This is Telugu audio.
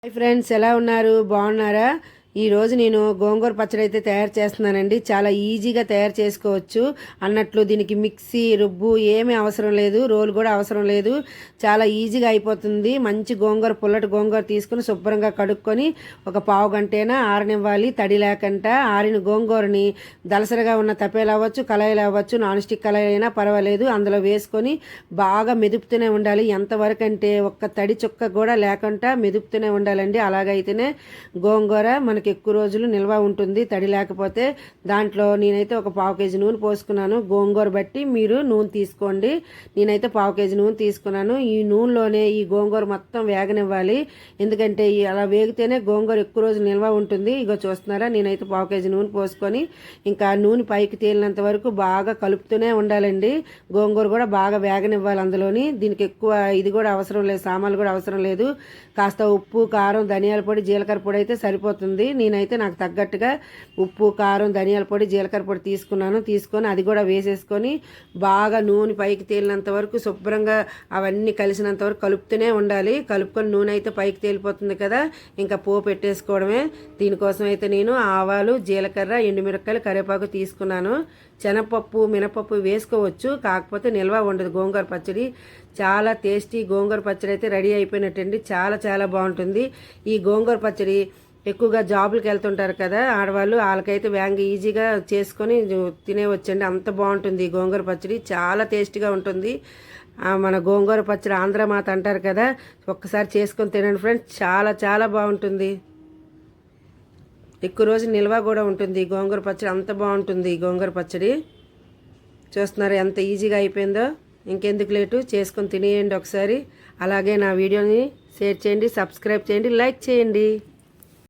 హాయ్ ఫ్రెండ్స్, ఎలా ఉన్నారు? బాగున్నారా? ఈరోజు నేను గోంగూర పచ్చడి అయితే తయారు చేస్తున్నానండి. చాలా ఈజీగా తయారు చేసుకోవచ్చు అన్నట్లు. దీనికి మిక్సీ రుబ్బు ఏమీ అవసరం లేదు, రోలు కూడా అవసరం లేదు. చాలా ఈజీగా అయిపోతుంది. మంచి గోంగూర, పుల్లటి గోంగూర తీసుకుని శుభ్రంగా కడుక్కొని ఒక పావు గంటైనా ఆరనివ్వాలి, తడి లేకుండా. ఆరిన గోంగూరని దలసరిగా ఉన్న తపేలు అవ్వచ్చు, కళాయిలు అవ్వచ్చు, నాన్ స్టిక్ కళాయి అయినా పర్వాలేదు, అందులో వేసుకొని బాగా మెదుపుతూనే ఉండాలి. ఎంతవరకు అంటే ఒక్క తడి చుక్క కూడా లేకుండా మెదుపుతూనే ఉండాలండి. అలాగైతేనే గోంగూర మనకి ఎక్కువ రోజులు నిల్వ ఉంటుంది. తడి లేకపోతే దాంట్లో నేనైతే ఒక పావు కేజీ నూనె పోసుకున్నాను. గోంగూర బట్టి మీరు నూనె తీసుకోండి. నేనైతే పావు కేజీ నూనె తీసుకున్నాను. ఈ నూనెలోనే ఈ గోంగూర మొత్తం వేగనివ్వాలి. ఎందుకంటే అలా వేగితేనే గోంగూర ఎక్కువ రోజులు నిల్వ ఉంటుంది. ఇగో చూస్తున్నారా, నేనైతే పావు కేజీ నూనె పోసుకొని ఇంకా నూనె పైకి తేలినంత వరకు బాగా కలుపుతూనే ఉండాలండి. గోంగూర కూడా బాగా వేగనివ్వాలి అందులోని. దీనికి ఎక్కువ ఇది కూడా అవసరం లేదు, సామాన్లు కూడా అవసరం లేదు. కాస్త ఉప్పు, కారం, ధనియాల పొడి, జీలకర్ర పొడి అయితే సరిపోతుంది. నేనైతే నాకు తగ్గట్టుగా ఉప్పు, కారం, ధనియాల పొడి, జీలకర్ర పొడి తీసుకొని అది కూడా వేసేసుకొని బాగా నూనె పైకి తేలినంత వరకు శుభ్రంగా అవన్నీ కలిసినంత వరకు కలుపుతూనే ఉండాలి. కలుపుకొని నూనె అయితే పైకి తేలిపోతుంది కదా, ఇంకా పోపు పెట్టేసుకోవడమే. దీనికోసం అయితే నేను ఆవాలు, జీలకర్ర, ఎండుమిరపకాయలు, కరివేపాకు తీసుకున్నాను. శనగపప్పు, మినపప్పు వేసుకోవచ్చు, కాకపోతే నిల్వ ఉండదు గోంగూర పచ్చడి. చాలా టేస్టీ గోంగూర పచ్చడి అయితే రెడీ అయిపోయినట్టండి. చాలా చాలా బాగుంటుంది ఈ గోంగూర పచ్చడి. ఎక్కువగా జాబులకు వెళ్తుంటారు కదా ఆడవాళ్ళు, వాళ్ళకైతే వేగంగా ఈజీగా చేసుకొని తినేవచ్చండి. అంత బాగుంటుంది ఈ గోంగూర పచ్చడి, చాలా టేస్టీగా ఉంటుంది. మన గోంగూర పచ్చడి ఆంధ్ర మాత అంటారు కదా, ఒక్కసారి చేసుకొని తినండి ఫ్రెండ్స్, చాలా చాలా బాగుంటుంది. ఎక్కువ రోజు నిల్వ కూడా ఉంటుంది గోంగూర పచ్చడి. అంత బాగుంటుంది ఈ గోంగూర పచ్చడి. చూస్తున్నారు ఎంత ఈజీగా అయిపోయిందో. ఇంకెందుకు లేటు, చేసుకొని తినేయండి ఒకసారి. అలాగే నా వీడియోని షేర్ చేయండి, సబ్స్క్రైబ్ చేయండి, లైక్ చేయండి.